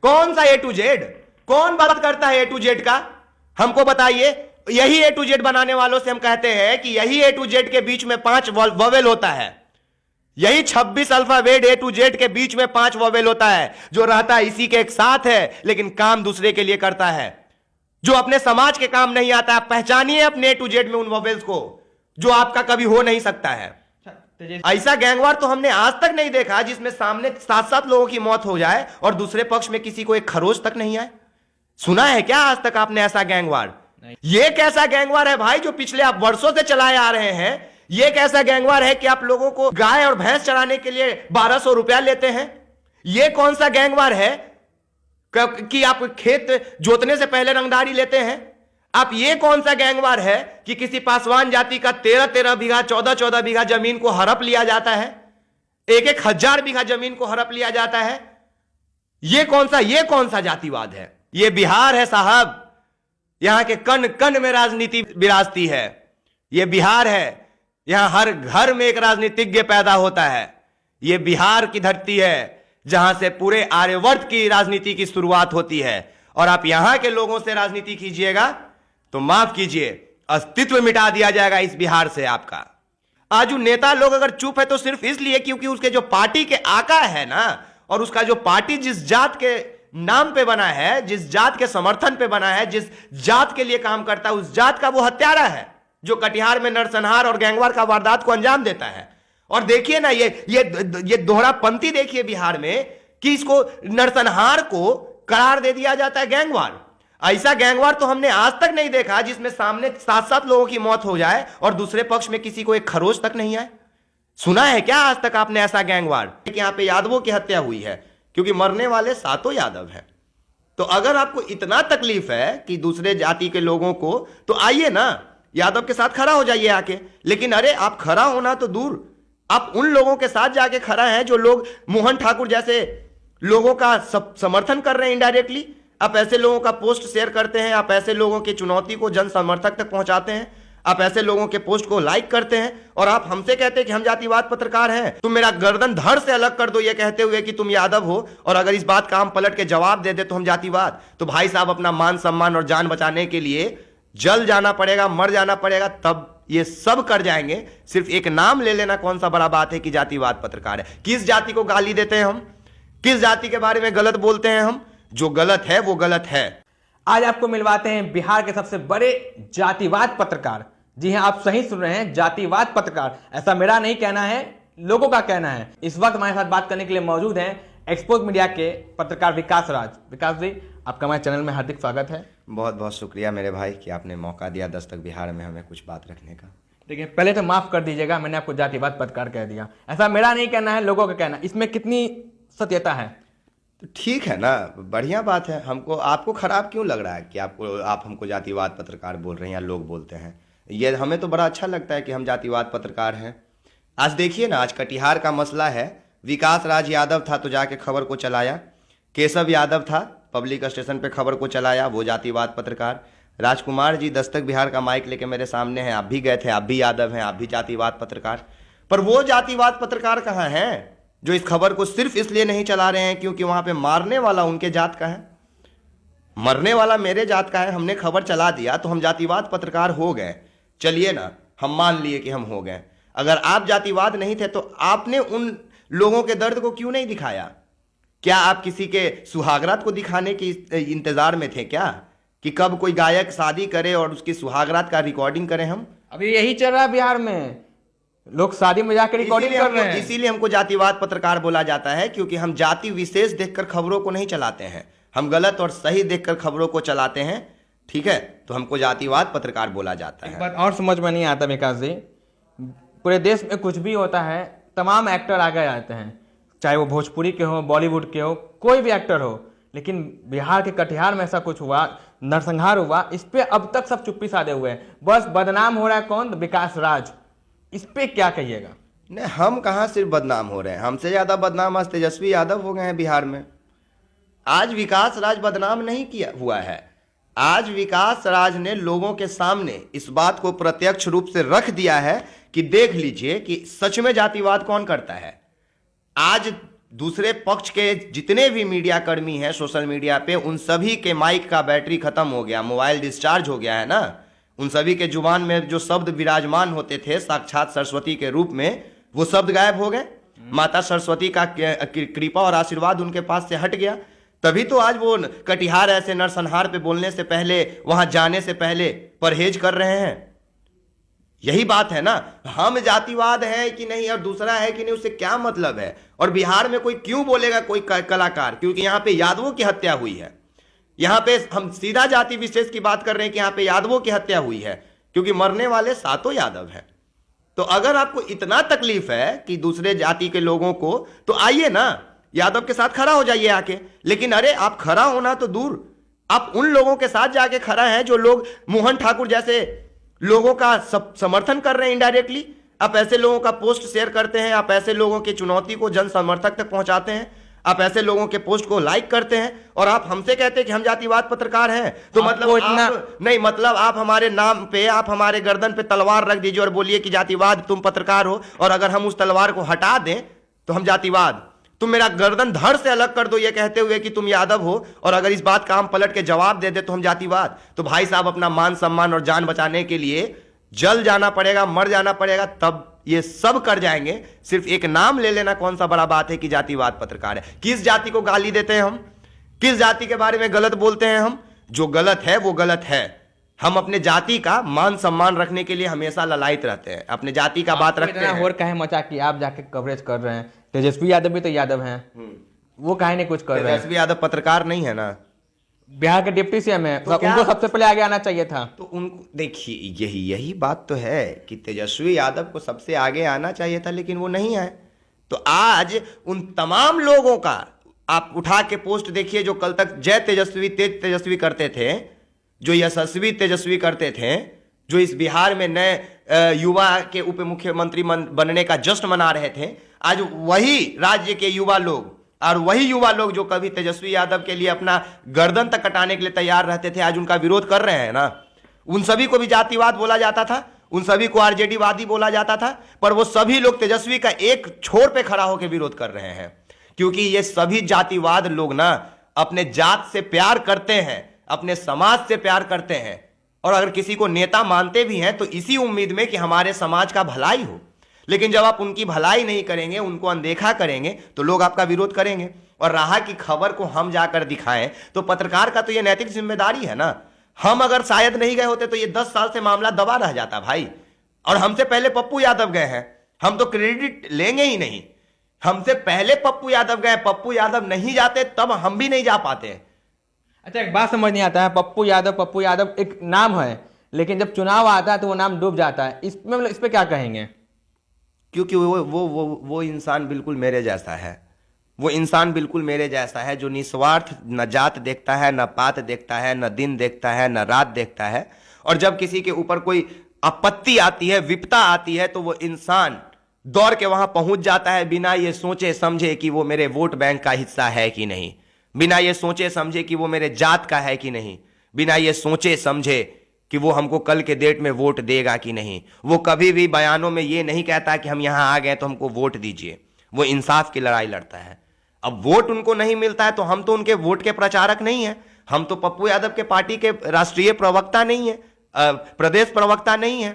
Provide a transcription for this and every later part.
कौन सा ए to Z? कौन बात करता है ए टू जेड का? हमको बताइए। यही ए टू जेड बनाने वालों से हम कहते हैं कि यही ए टू जेड के बीच में 5 वोवेल होता है। यही 26 अल्फाबेट ए टू जेड के बीच में 5 वोवेल होता है, जो रहता है इसी के एक साथ है, लेकिन काम दूसरे के लिए करता है, जो अपने समाज के काम नहीं आता। आप पहचानिए अपने ए टू जेड में उन वोवेल्स को, जो आपका कभी हो नहीं सकता है। ऐसा गैंगवार तो हमने आज तक नहीं देखा जिसमें सामने 7-7 लोगों की मौत हो जाए और दूसरे पक्ष में किसी को एक खरोच तक नहीं आए। सुना है क्या आज तक आपने ऐसा गैंगवार? ये कैसा गैंगवार है भाई जो पिछले आप वर्षों से चलाए आ रहे हैं? ये कैसा गैंगवार है कि आप लोगों को गाय और भैंस चराने के लिए 1200 रुपया लेते हैं? ये कौन सा गैंगवार है कि आप खेत जोतने से पहले रंगदारी लेते हैं? आप ये कौन सा गैंगवार है कि किसी पासवान जाति का 13-13 बीघा 14-14 बीघा जमीन को हड़प लिया जाता है, 1-1 हजार बीघा जमीन को हड़प लिया जाता है? ये कौन सा जातिवाद है? ये बिहार है साहब। यहां के कण कण में राजनीति विराजती है। ये बिहार है। यहां हर घर में एक राजनीतिज्ञ पैदा होता है। ये बिहार की धरती है जहां से पूरे आर्यवर्त की राजनीति की शुरुआत होती है। और आप यहां के लोगों से राजनीति कीजिएगा तो माफ कीजिए, अस्तित्व मिटा दिया जाएगा इस बिहार से आपका। आज जो नेता लोग अगर चुप है तो सिर्फ इसलिए क्योंकि उसके जो पार्टी के आका है ना, और उसका जो पार्टी जिस जात के नाम पे बना है, जिस जात के समर्थन पे बना है, जिस जात के लिए काम करता है, उस जात का वो हत्यारा है जो कटिहार में नरसंहार और गैंगवार का वारदात को अंजाम देता है। और देखिए ना, ये दोहरापंथी देखिए बिहार में कि इसको नरसंहार को करार दे दिया जाता है गैंगवार। ऐसा गैंगवार तो हमने आज तक नहीं देखा जिसमें सामने 7-7 लोगों की मौत हो जाए और दूसरे पक्ष में किसी को एक खरोच तक नहीं आए। सुना है क्या आज तक आपने ऐसा गैंगवार? यहां पे यादवों की हत्या हुई है क्योंकि मरने वाले 7 यादव हैं। तो अगर आपको इतना तकलीफ है कि दूसरे जाति के लोगों को, तो आइए ना, यादव के साथ खड़ा हो जाइए आके। लेकिन अरे आप खड़ा होना तो दूर, आप उन लोगों के साथ जाके खड़ा हैं जो लोग मोहन ठाकुर जैसे लोगों का समर्थन कर रहे हैं इनडायरेक्टली। आप ऐसे लोगों का पोस्ट शेयर करते हैं, आप ऐसे लोगों की चुनौती को जन समर्थक तक पहुंचाते हैं, आप ऐसे लोगों के पोस्ट को लाइक करते हैं और आप हमसे कहते हैं कि हम जातिवाद पत्रकार हैं। तुम मेरा गर्दन धड़ से अलग कर दो ये कहते हुए कि तुम यादव हो, और अगर इस बात का हम पलट के जवाब दे दे तो हम जातिवाद। तो भाई साहब, अपना मान सम्मान और जान बचाने के लिए जल जाना पड़ेगा, मर जाना पड़ेगा, तब ये सब कर जाएंगे। सिर्फ एक नाम ले लेना कौन सा बड़ा बात है कि जातिवाद पत्रकार है? किस जाति को गाली देते हैं हम? किस जाति के बारे में गलत बोलते हैं हम? जो गलत है वो गलत है। आज आपको मिलवाते हैं बिहार के सबसे बड़े जातिवाद पत्रकार। जी हां, आप सही सुन रहे हैं, जातिवाद पत्रकार। ऐसा मेरा नहीं कहना है, लोगों का कहना है। इस वक्त हमारे साथ बात करने के लिए मौजूद हैं एक्सपोज मीडिया के पत्रकार विकास राज। विकास जी, आपका हमारे चैनल में हार्दिक स्वागत है। बहुत बहुत शुक्रिया मेरे भाई कि आपने मौका दिया दस्तक बिहार में हमें कुछ बात रखने का। देखिए, पहले तो माफ कर दीजिएगा, मैंने आपको जातिवाद पत्रकार कह दिया। ऐसा मेरा नहीं कहना है, लोगों का कहना। इसमें कितनी सत्यता है? तो ठीक है ना, बढ़िया बात है। हमको आपको खराब क्यों लग रहा है कि आप हमको जातिवाद पत्रकार बोल रहे हैं या लोग बोलते हैं? ये हमें तो बड़ा अच्छा लगता है कि हम जातिवाद पत्रकार हैं। आज देखिए ना, आज कटिहार का मसला है। विकास राज यादव था तो जाके खबर को चलाया, केशव यादव था पब्लिक स्टेशन पे खबर को चलाया, वो जातिवाद पत्रकार। राजकुमार जी दस्तक बिहार का माइक लेके मेरे सामने हैं, आप भी गए थे, आप भी यादव हैं, आप भी जातिवाद पत्रकार। पर वो जातिवाद पत्रकार कहाँ हैं जो इस खबर को सिर्फ इसलिए नहीं चला रहे हैं क्योंकि वहां पे मारने वाला उनके जात का है, मरने वाला मेरे जात का है? हमने खबर चला दिया तो हम जातिवाद पत्रकार हो गए। चलिए ना, हम मान लिए कि हम हो गए। अगर आप जातिवाद नहीं थे तो आपने उन लोगों के दर्द को क्यों नहीं दिखाया? क्या आप किसी के सुहागरात को दिखाने के इंतजार में थे क्या, कि कब कोई गायक शादी करे और उसकी सुहागरात का रिकॉर्डिंग करें? हम अभी यही चल रहा है बिहार में, लोग शादी में जाकर रिकॉर्डिंग कर रहे हैं। इसीलिए हमको जातिवाद पत्रकार बोला जाता है, क्योंकि हम जाति विशेष देखकर खबरों को नहीं चलाते हैं, हम गलत और सही देखकर खबरों को चलाते हैं। ठीक है, तो हमको जातिवाद पत्रकार बोला जाता है। एक बात और समझ में नहीं आता विकास जी, पूरे देश में कुछ भी होता है तमाम एक्टर आगे आते हैं, चाहे वो भोजपुरी के हो, बॉलीवुड के हो, कोई भी एक्टर हो। लेकिन बिहार के कटिहार में ऐसा कुछ हुआ, नरसंहार हुआ, इस पे अब तक सब चुप्पी साधे हुए हैं। बस बदनाम हो रहा है कौन? विकास राज। इस पे क्या कहिएगा? नहीं, हम कहाँ सिर्फ बदनाम हो रहे हैं, हमसे ज्यादा बदनाम आज तेजस्वी यादव हो गए हैं बिहार में। आज विकास राज बदनाम नहीं किया हुआ है, आज विकास राज ने लोगों के सामने इस बात को प्रत्यक्ष रूप से रख दिया है कि देख लीजिए कि सच में जातिवाद कौन करता है। आज दूसरे पक्ष के जितने भी मीडिया कर्मी हैं सोशल मीडिया पे, उन सभी के माइक का बैटरी खत्म हो गया, मोबाइल डिस्चार्ज हो गया है ना। उन सभी के जुबान में जो शब्द विराजमान होते थे साक्षात सरस्वती के रूप में, वो शब्द गायब हो गए। माता सरस्वती का कृपा और आशीर्वाद उनके पास से हट गया। तभी तो आज वो कटिहार ऐसे नरसंहार पे बोलने से पहले, वहां जाने से पहले परहेज कर रहे हैं। यही बात है ना, हम जातिवाद है कि नहीं और दूसरा है कि नहीं, उससे क्या मतलब है। और बिहार में कोई क्यों बोलेगा कोई कलाकार, क्योंकि यहां पे यादवों की हत्या हुई है। यहां पे हम सीधा जाति विशेष की बात कर रहे हैं कि यहां पे यादवों की हत्या हुई है, क्योंकि मरने वाले सातों यादव हैं। तो अगर आपको इतना तकलीफ है कि दूसरे जाति के लोगों को, तो आइए ना, यादव के साथ खड़ा हो जाइए आके। लेकिन अरे आप खड़ा होना तो दूर, आप उन लोगों के साथ जाके खड़ा हैं जो लोग मोहन ठाकुर जैसे लोगों का समर्थन कर रहे हैं इनडायरेक्टली। आप ऐसे लोगों का पोस्ट शेयर करते हैं, आप ऐसे लोगों की चुनौती को जन समर्थक तक पहुंचाते हैं, आप ऐसे लोगों के पोस्ट को लाइक करते हैं, और आप हमसे कहते हैं कि हम जातिवाद पत्रकार हैं। तो मतलब नहीं, मतलब आप हमारे नाम पे, आप हमारे गर्दन पे तलवार रख दीजिए और बोलिए कि जातिवाद तुम पत्रकार हो, और अगर हम उस तलवार को हटा दें तो हम जातिवाद। तुम मेरा गर्दन धड़ से अलग कर दो ये कहते हुए कि तुम यादव हो, और अगर इस बात का हम पलट के जवाब दे दे तो हम जातिवाद। तो भाई साहब, अपना मान सम्मान और जान बचाने के लिए जल जाना पड़ेगा, मर जाना पड़ेगा, तब ये सब कर जाएंगे। सिर्फ एक नाम ले लेना कौन सा बड़ा बात है कि जातिवाद पत्रकार है। किस जाति को गाली देते हैं हम, किस जाति के बारे में गलत बोलते हैं हम? जो गलत है वो गलत है। हम अपने जाति का मान सम्मान रखने के लिए हमेशा ललायित रहते हैं, अपने जाति का बात रखते हैं। और कहे मचा कि आप जाके कवरेज कर रहे हैं, तेजस्वी यादव भी तो यादव हैं, वो काहे नहीं कुछ कर रहे हैं? तेजस्वी यादव पत्रकार नहीं है ना, बिहार के डिप्टी सीएम है, तो उनको सबसे पहले आगे आना चाहिए था। तो उनको देखिए, यही बात तो है कि तेजस्वी यादव को सबसे आगे आना चाहिए था, लेकिन वो नहीं आए। तो आज उन तमाम लोगों का आप उठा के पोस्ट देखिए जो कल तक जय तेजस्वी तेज तेजस्वी करते थे, जो यशस्वी तेजस्वी करते थे, जो इस बिहार में नए युवा के उप मुख्यमंत्री बनने का जश्न मना रहे थे, आज वही राज्य के युवा लोग और वही युवा लोग जो कभी तेजस्वी यादव के लिए अपना गर्दन तक कटाने के लिए तैयार रहते थे, आज उनका विरोध कर रहे हैं ना। उन सभी को भी जातिवाद बोला जाता था, उन सभी को आरजेडी वादी बोला जाता था, पर वो सभी लोग तेजस्वी का एक छोर पे खड़ा होकर विरोध कर रहे हैं, क्योंकि ये सभी जातिवाद लोग ना अपने जात से प्यार करते हैं, अपने समाज से प्यार करते हैं, और अगर किसी को नेता मानते भी हैं तो इसी उम्मीद में कि हमारे समाज का भलाई हो। लेकिन जब आप उनकी भलाई नहीं करेंगे, उनको अनदेखा करेंगे, तो लोग आपका विरोध करेंगे। और राह की खबर को हम जाकर दिखाएं, तो पत्रकार का तो ये नैतिक जिम्मेदारी है ना। हम अगर शायद नहीं गए होते तो ये 10 साल से मामला दबा रह जाता भाई। और हमसे पहले पप्पू यादव गए हैं, हम तो क्रेडिट लेंगे ही नहीं। हमसे पहले पप्पू यादव गए, पप्पू यादव नहीं जाते तब हम भी नहीं जा पाते। अच्छा, एक बात समझ नहीं आता है, पप्पू यादव एक नाम है, लेकिन जब चुनाव आता है तो वो नाम डूब जाता है। इसमें मतलब इस पे क्या कहेंगे? क्योंकि वो इंसान बिल्कुल मेरे जैसा है। वो इंसान बिल्कुल मेरे जैसा है जो निस्वार्थ, न जात देखता है, न पात देखता है, न दिन देखता है, न रात देखता है। और जब किसी के ऊपर कोई आपत्ति आती है, विपदा आती है, तो वो इंसान दौड़ के वहां पहुंच जाता है, बिना ये सोचे समझे कि वो मेरे वोट बैंक का हिस्सा है कि नहीं, बिना ये सोचे समझे कि वो मेरे जात का है कि नहीं, बिना ये सोचे समझे कि वो हमको कल के डेट में वोट देगा कि नहीं। वो कभी भी बयानों में ये नहीं कहता कि हम यहां आ गए तो हमको वोट दीजिए। वो इंसाफ की लड़ाई लड़ता है। अब वोट उनको नहीं मिलता है तो हम तो उनके वोट के प्रचारक नहीं है, हम तो पप्पू यादव के पार्टी के राष्ट्रीय प्रवक्ता नहीं है, प्रदेश प्रवक्ता नहीं है,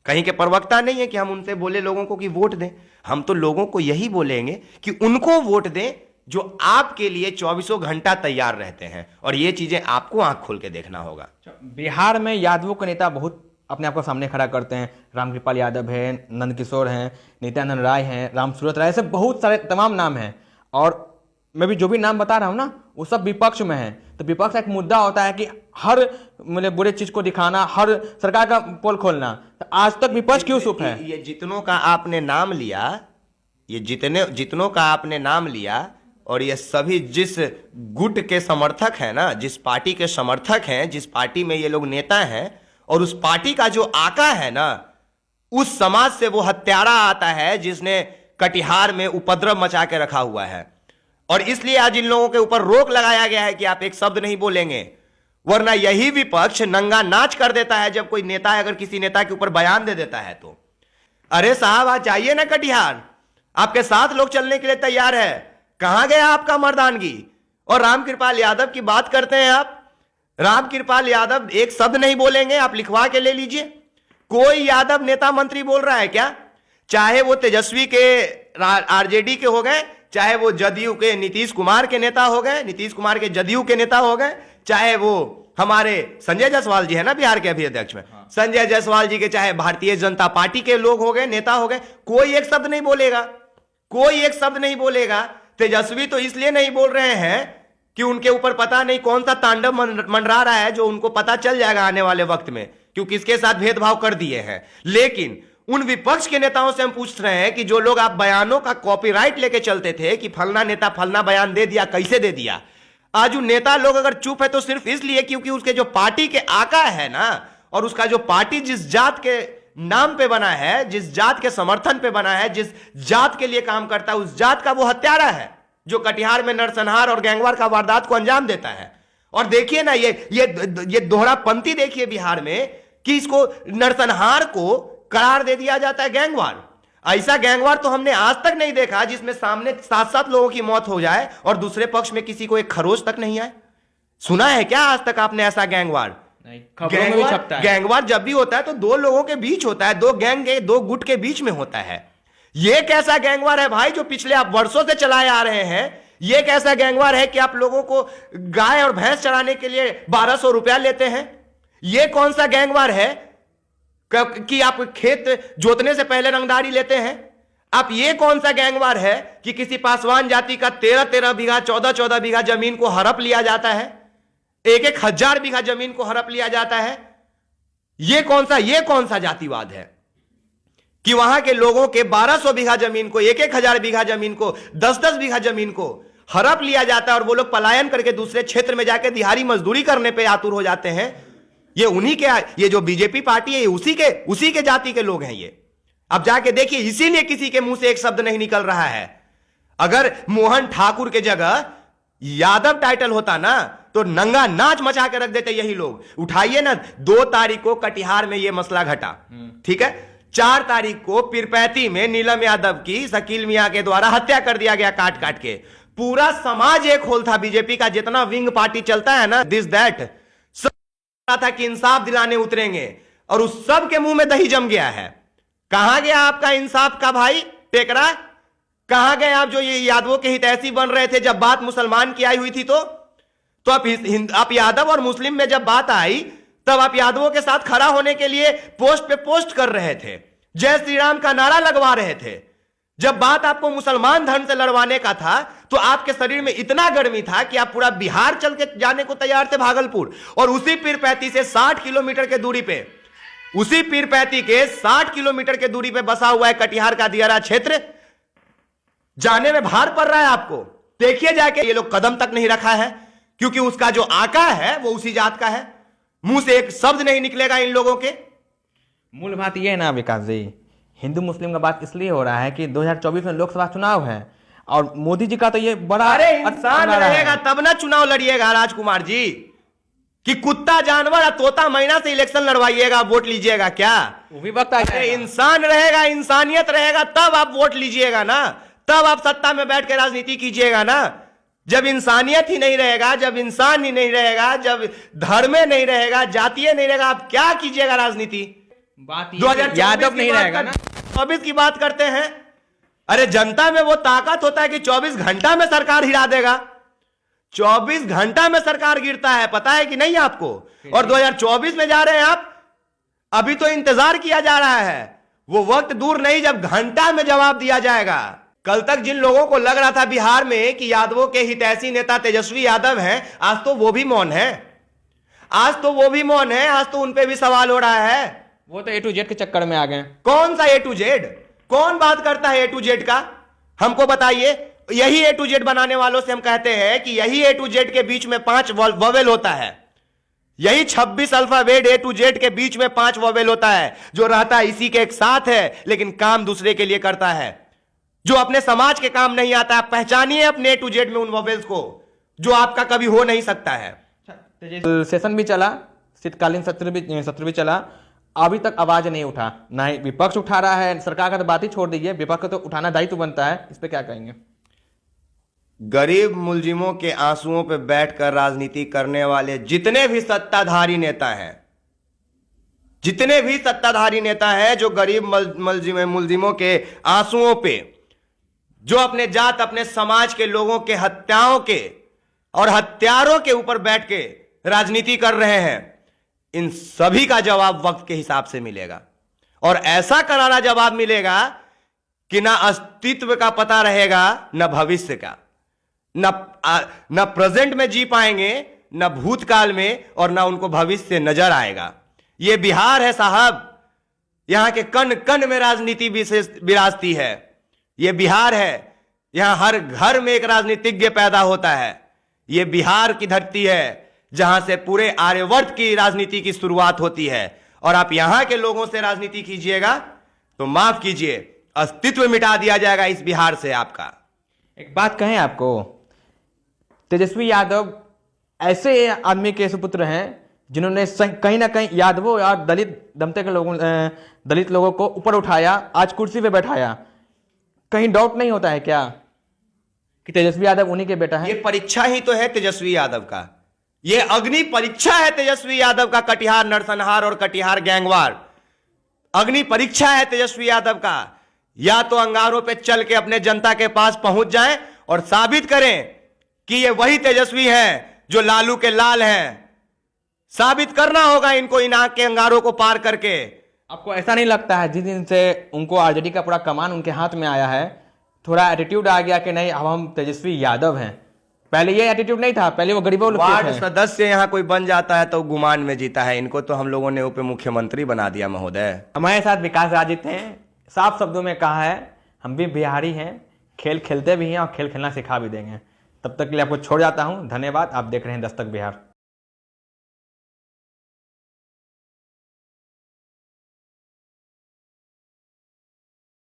कहीं के प्रवक्ता नहीं है कि हम उनसे बोले लोगों को कि वोट दें। हम तो लोगों को यही बोलेंगे कि उनको वोट दें जो आपके लिए 24 घंटा तैयार रहते हैं, और ये चीजें आपको आंख खोल के देखना होगा। बिहार में यादवों के नेता बहुत अपने आप को सामने खड़ा करते हैं। रामकृपाल यादव है, नंदकिशोर हैं, नित्यानंद राय हैं, रामसूरत राय, ऐसे बहुत सारे तमाम नाम हैं। और मैं भी जो भी नाम बता रहा हूं ना, वो सब विपक्ष में है। तो विपक्ष का एक मुद्दा होता है कि हर मतलब बुरे चीज को दिखाना, हर सरकार का पोल खोलना। तो आज तक विपक्ष क्यों चुप है? ये जितनों का आपने नाम लिया, ये जितनों का आपने नाम लिया, और ये सभी जिस गुट के समर्थक हैं ना, जिस पार्टी के समर्थक हैं, जिस पार्टी में ये लोग नेता हैं, और उस पार्टी का जो आका है ना, उस समाज से वो हत्यारा आता है जिसने कटिहार में उपद्रव मचा के रखा हुआ है। और इसलिए आज इन लोगों के ऊपर रोक लगाया गया है कि आप एक शब्द नहीं बोलेंगे, वरना यही विपक्ष नंगा नाच कर देता है जब कोई नेता अगर किसी नेता के ऊपर बयान दे देता है तो। अरे साहब, आज जाइए ना कटिहार, आपके साथ लोग चलने के लिए तैयार है। कहां गया आपका मर्दानगी? और रामकृपाल यादव की बात करते हैं आप। रामकृपाल यादव एक शब्द नहीं बोलेंगे, आप लिखवा के ले लीजिए। कोई यादव नेता मंत्री बोल रहा है क्या? चाहे वो तेजस्वी के आरजेडी के हो गए, चाहे वो जदयू के नीतीश कुमार के नेता हो गए, नीतीश कुमार के जदयू के नेता हो गए, चाहे वो हमारे संजय जायसवाल जी है ना बिहार के अभी अध्यक्ष में, संजय जायसवाल जी के, चाहे भारतीय जनता पार्टी के लोग हो गए, नेता हो गए, कोई एक शब्द नहीं बोलेगा, कोई एक शब्द नहीं बोलेगा। तेजस्वी तो इसलिए नहीं बोल रहे हैं कि उनके ऊपर पता नहीं कौन सा तांडव मंडरा रहा है, जो उनको पता चल जाएगा आने वाले वक्त में, क्योंकि इसके साथ भेदभाव कर दिए हैं। लेकिन उन विपक्ष के नेताओं से हम पूछ रहे हैं कि जो लोग आप बयानों का कॉपीराइट लेके चलते थे कि फलना नेता फलना बयान दे दिया, कैसे दे दिया, आज उन नेता लोग अगर चुप है तो सिर्फ इसलिए क्योंकि उसके जो पार्टी के आका है ना, और उसका जो पार्टी जिस जात के नाम पे बना है, जिस जात के समर्थन पे बना है, जिस जात के लिए काम करता है, उस जात का वो हत्यारा है जो कटिहार में नरसंहार और गैंगवार का वारदात को अंजाम देता है। और देखिए ना, ये दोहरापंथी देखिए बिहार में कि इसको नरसंहार को करार दे दिया जाता है गैंगवार। ऐसा गैंगवार तो हमने आज तक नहीं देखा जिसमें सामने 7-7 लोगों की मौत हो जाए और दूसरे पक्ष में किसी को एक खरोच तक नहीं आए। सुना है क्या आज तक आपने ऐसा गैंगवार? नहीं, खबरों में भी छपता है। गैंगवार जब भी होता है तो 2 लोगों के बीच होता है, 2 गैंग के 2 गुट के बीच में होता है। यह कैसा गैंगवार है भाई जो पिछले आप वर्षों से चलाए आ रहे हैं? यह कैसा गैंगवार है कि आप लोगों को गाय और भैंस चराने के लिए 1200 रुपया लेते हैं? यह कौन सा गैंगवार है कि आप खेत जोतने से पहले रंगदारी लेते हैं? आप ये कौन सा गैंगवार है कि किसी पासवान जाति का 13-13 बीघा 14-14 बीघा जमीन को हड़प लिया जाता है, 1-1 हजार बीघा जमीन को हड़प लिया जाता है? ये कौन सा जातिवाद है कि वहां के लोगों के 1200 बीघा जमीन को, 1-1 हजार बीघा जमीन को, 10-10 बीघा जमीन को हड़प लिया जाता है और वो लोग पलायन करके दूसरे क्षेत्र में जाकर दिहाड़ी मजदूरी करने पे आतुर हो जाते हैं? ये उन्हीं के, ये जो बीजेपी पार्टी है, उसी के जाति के लोग हैं ये। अब जाके देखिए, इसीलिए किसी के मुंह से एक शब्द नहीं निकल रहा है। अगर मोहन ठाकुर के जगह यादव टाइटल होता ना तो नंगा नाच मचा के रख देते यही लोग। उठाइए ना, 2 तारीख को कटिहार में यह मसला घटा, ठीक है, 4 तारीख को पीरपैंती में नीलम यादव की शकील मियां के द्वारा हत्या कर दिया गया काट काट के। पूरा समाज एक होल था, बीजेपी का जितना विंग पार्टी चलता है ना, दिस दैट, था कि इंसाफ दिलाने उतरेंगे और उस सब के मुंह में दही जम गया है। कहां गया आपका इंसाफ का भाई टेकरा? कहां गए आप जो ये यादवों के हितैषी बन रहे थे जब बात मुसलमान की आई हुई थी? तो आप यादव और मुस्लिम में जब बात आई तब आप यादवों के साथ खड़ा होने के लिए पोस्ट पे पोस्ट कर रहे थे, जय श्री राम का नारा लगवा रहे थे। जब बात आपको मुसलमान धर्म से लड़वाने का था तो आपके शरीर में इतना गर्मी था कि आप पूरा बिहार चल के जाने को तैयार थे, भागलपुर, और उसी पीरपैंती से 60 किलोमीटर के दूरी पे, उसी पीरपैंती के 60 किलोमीटर के दूरी पे बसा हुआ है कटिहार का दियारा क्षेत्र। जाने में भार पड़ रहा है आपको। देखिए जाके, ये लोग कदम तक नहीं रखा है क्योंकि उसका जो आका है वो उसी जात का है। मुंह से एक शब्द नहीं निकलेगा इन लोगों के। मूल बात यह है ना विकास जी, हिंदू मुस्लिम का बात इसलिए हो रहा है कि 2024 में लोकसभा चुनाव है और मोदी जी का तो ये बड़ा, अरे इंसान रहेगा तब ना चुनाव लड़िएगा राजकुमार जी, कि कुत्ता जानवर या तोता मैना से इलेक्शन लड़वाइएगा, वोट लीजिएगा क्या? वो भी वक्त आ अरे इंसान रहेगा, इंसानियत रहेगा तब आप वोट लीजिएगा ना, तब आप सत्ता में बैठ के राजनीति कीजिएगा ना। जब इंसानियत ही नहीं रहेगा, जब इंसान ही नहीं रहेगा, जब धर्म नहीं रहेगा, जातीय नहीं रहेगा, आप क्या कीजिएगा राजनीति? बात यादव नहीं रहेगा ना। 24 की बात करते हैं। अरे जनता में वो ताकत होता है कि 24 घंटा में सरकार हिला देगा। 24 घंटा में सरकार गिरता है, पता है कि नहीं आपको? और 2024 में जा रहे हैं आप। अभी तो इंतजार किया जा रहा है, वो वक्त दूर नहीं जब घंटा में जवाब दिया जाएगा। कल तक जिन लोगों को लग रहा था बिहार में कि यादवों के हितैषी नेता तेजस्वी यादव हैं, आज तो वो भी मौन है, आज तो वो भी मौन है, आज तो उन पे भी सवाल हो रहा है। वो तो A to Z के चक्कर में आ गए। कौन सा A to Z? कौन बात करता है A to Z का? हमको बताइए। यही A to Z बनाने वालों से हम कहते हैं कि यही A to Z के बीच में 5 वोवेल होता है। यही 26 अल्फाबेट A to Z के बीच में 5 वोवेल होता है, जो रहता इसी के एक साथ है लेकिन काम दूसरे के लिए करता है, जो अपने समाज के काम नहीं आता। पहचानिए अपने A to Z में उन वोवेल्स को, जो आपका कभी हो नहीं सकता है। सेशन भी चला, शीतकालीन सत्र भी चला, अभी तक आवाज नहीं उठा, ना ही विपक्ष उठा रहा है। सरकार का तो बात ही छोड़ दीजिए, विपक्ष को तो उठाना दायित्व बनता है। इस पे क्या कहेंगे? गरीब मुलजिमों के आंसुओं पे बैठकर राजनीति करने वाले जितने भी सत्ताधारी नेता हैं, जितने भी सत्ताधारी नेता हैं जो गरीब मुलजिमों के आंसुओं पे, जो अपने जात अपने समाज के लोगों के हत्याओं के और हत्यारों के ऊपर बैठ के राजनीति कर रहे हैं, इन सभी का जवाब वक्त के हिसाब से मिलेगा। और ऐसा करारा जवाब मिलेगा कि ना अस्तित्व का पता रहेगा, न भविष्य का, न प्रेजेंट में जी पाएंगे, न भूतकाल में, और न उनको भविष्य नजर आएगा। ये बिहार है साहब, यहां के कण कण में राजनीति विराजती है। ये बिहार है, यहां हर घर में एक राजनीतिज्ञ पैदा होता है। ये बिहार की धरती है जहां से पूरे आर्यवर्त की राजनीति की शुरुआत होती है। और आप यहां के लोगों से राजनीति कीजिएगा तो माफ कीजिए, अस्तित्व मिटा दिया जाएगा इस बिहार से आपका। एक बात कहें आपको, तेजस्वी यादव ऐसे आदमी के सुपुत्र हैं जिन्होंने कहीं ना कहीं यादवों और दलित लोगों को ऊपर उठाया, आज कुर्सी पे बैठाया। कहीं डाउट नहीं होता है क्या कि तेजस्वी यादव उन्हीं के बेटा है? ये परीक्षा ही तो है तेजस्वी यादव का, ये अग्नि परीक्षा है तेजस्वी यादव का। कटिहार नरसंहार और कटिहार गैंगवार अग्नि परीक्षा है तेजस्वी यादव का। या तो अंगारों पे चल के अपने जनता के पास पहुंच जाएं और साबित करें कि ये वही तेजस्वी हैं जो लालू के लाल हैं। साबित करना होगा इनको इन आंख के अंगारों को पार करके। आपको ऐसा नहीं लगता है जिस दिन से उनको आरजेडी का पूरा कमान उनके हाथ में आया है, थोड़ा एटीट्यूड आ गया कि नहीं अब हम तेजस्वी यादव हैं? पहले ये एटीट्यूड नहीं था, पहले वो गरीबों वार्ड सदस्य यहाँ कोई बन जाता है तो गुमान में जीता है। इनको तो हम लोगों ने उप मुख्यमंत्री बना दिया महोदय। हमारे साथ विकास राजित हैं, साफ शब्दों में कहा है हम भी बिहारी हैं, खेल खेलते भी हैं और खेल खेलना सिखा भी देंगे। तब तक के लिए आपको छोड़ जाता हूं। धन्यवाद। आप देख रहे हैं दस्तक बिहार।